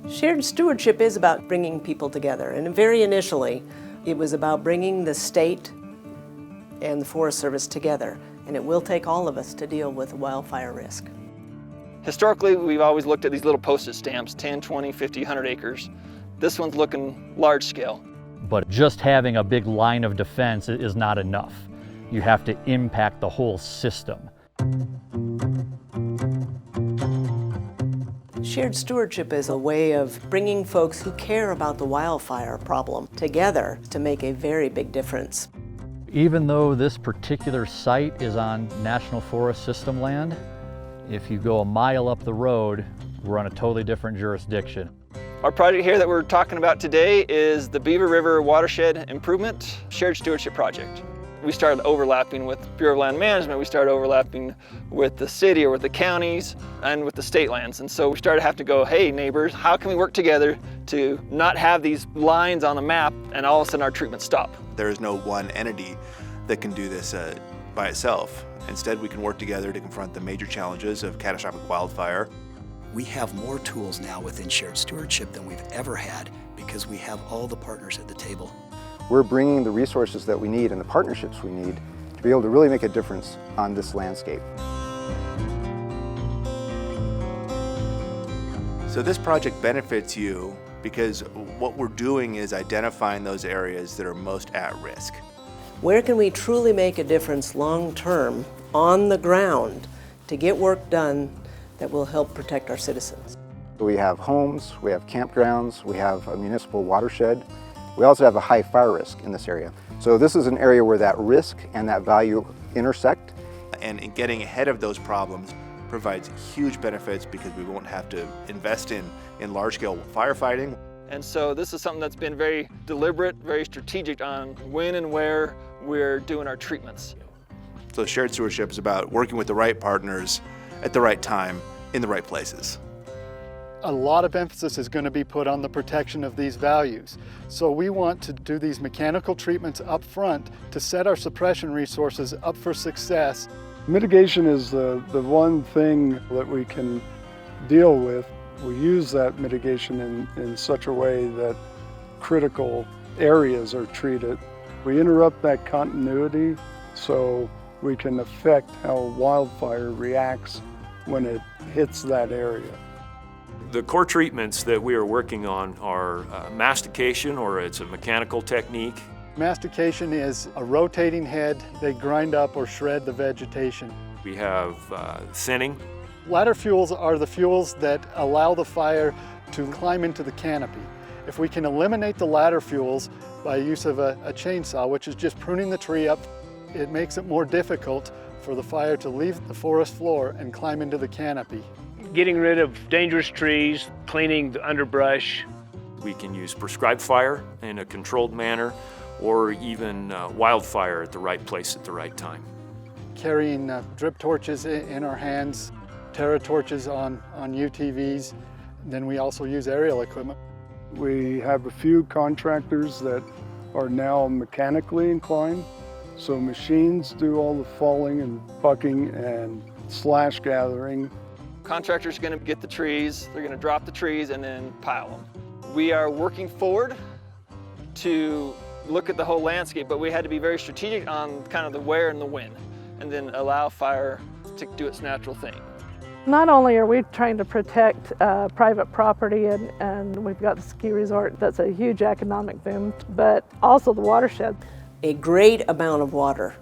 Shared stewardship is about bringing people together, and very initially it was about bringing the state and the Forest Service together, and it will take all of us to deal with wildfire risk. Historically, we've always looked at these little postage stamps, 10, 20, 50, 100 acres. This one's looking large scale. But just having a big line of defense is not enough. You have to impact the whole system. Shared stewardship is a way of bringing folks who care about the wildfire problem together to make a very big difference. Even though this particular site is on National Forest System land, if you go a mile up the road, we're on a totally different jurisdiction. Our project here that we're talking about today is the Beaver River Watershed Improvement Shared Stewardship Project. We started overlapping with Bureau of Land Management, we started overlapping with the city or with the counties and with the state lands. And so we started having to go, hey neighbors, how can we work together to not have these lines on the map and all of a sudden our treatments stop? There is no one entity that can do this by itself. Instead, we can work together to confront the major challenges of catastrophic wildfire. We have more tools now within shared stewardship than we've ever had because we have all the partners at the table. We're bringing the resources that we need and the partnerships we need to be able to really make a difference on this landscape. So this project benefits you because what we're doing is identifying those areas that are most at risk. Where can we truly make a difference long-term on the ground to get work done that will help protect our citizens? We have homes, we have campgrounds, we have a municipal watershed. We also have a high fire risk in this area. So this is an area where that risk and that value intersect. And in getting ahead of those problems provides huge benefits because we won't have to invest in large-scale firefighting. And so this is something that's been very deliberate, very strategic on when and where we're doing our treatments. So shared stewardship is about working with the right partners at the right time in the right places. A lot of emphasis is going to be put on the protection of these values. So we want to do these mechanical treatments up front to set our suppression resources up for success. Mitigation is the one thing that we can deal with. We use that mitigation in such a way that critical areas are treated. We interrupt that continuity so we can affect how wildfire reacts when it hits that area. The core treatments that we are working on are mastication, or it's a mechanical technique. Mastication is a rotating head. They grind up or shred the vegetation. We have thinning. Ladder fuels are the fuels that allow the fire to climb into the canopy. If we can eliminate the ladder fuels by use of a chainsaw, which is just pruning the tree up, it makes it more difficult for the fire to leave the forest floor and climb into the canopy. Getting rid of dangerous trees, cleaning the underbrush. We can use prescribed fire in a controlled manner, or even wildfire at the right place at the right time. Carrying drip torches in our hands, Terra torches on UTVs. Then we also use aerial equipment. We have a few contractors that are now mechanically inclined. So machines do all the falling and bucking and slash gathering. Contractors are going to get the trees, they're going to drop the trees and then pile them. We are working forward to look at the whole landscape, but we had to be very strategic on kind of the where and the when, and then allow fire to do its natural thing. Not only are we trying to protect private property and we've got the ski resort, that's a huge economic boom, but also the watershed. A great amount of water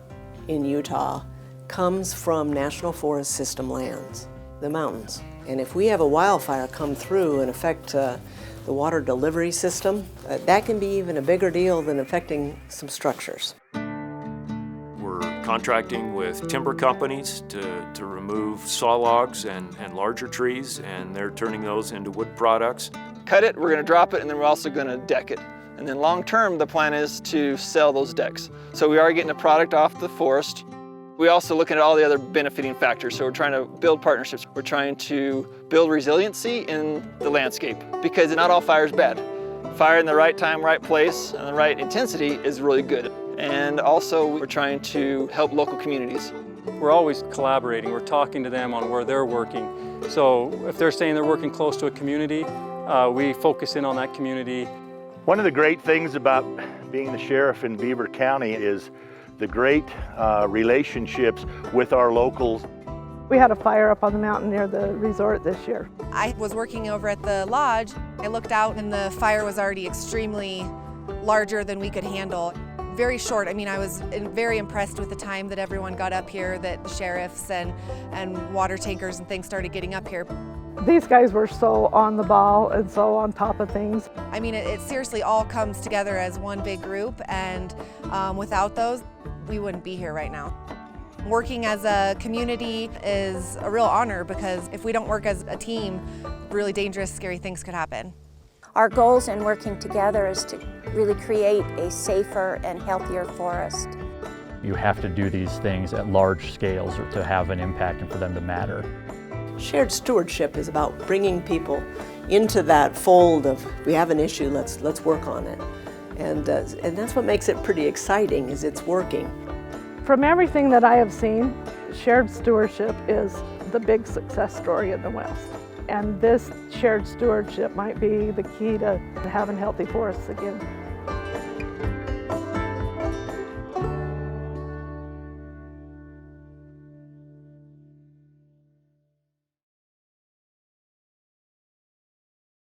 in Utah comes from National Forest System lands, the mountains. And if we have a wildfire come through and affect the water delivery system, that can be even a bigger deal than affecting some structures. We're contracting with timber companies to remove saw logs and larger trees, and they're turning those into wood products. Cut it, we're going to drop it, and then we're also going to deck it. And then long term, the plan is to sell those decks. So we are getting a product off the forest. We also looking at all the other benefiting factors. So we're trying to build partnerships. We're trying to build resiliency in the landscape, because not all fire is bad. Fire in the right time, right place, and the right intensity is really good. And also we're trying to help local communities. We're always collaborating. We're talking to them on where they're working. So if they're saying they're working close to a community, we focus in on that community. One of the great things about being the sheriff in Beaver County is the great relationships with our locals. We had a fire up on the mountain near the resort this year. I was working over at the lodge. I looked out and the fire was already extremely larger than we could handle. Very short. I mean, I was very impressed with the time that everyone got up here, that the sheriffs and water tankers and things started getting up here. These guys were so on the ball and so on top of things. I mean, it seriously all comes together as one big group, and without those, we wouldn't be here right now. Working as a community is a real honor, because if we don't work as a team, really dangerous, scary things could happen. Our goals in working together is to really create a safer and healthier forest. You have to do these things at large scales to have an impact and for them to matter. Shared stewardship is about bringing people into that fold of, we have an issue, let's work on it. And that's what makes it pretty exciting, is it's working. From everything that I have seen, shared stewardship is the big success story in the West. And this shared stewardship might be the key to having healthy forests again.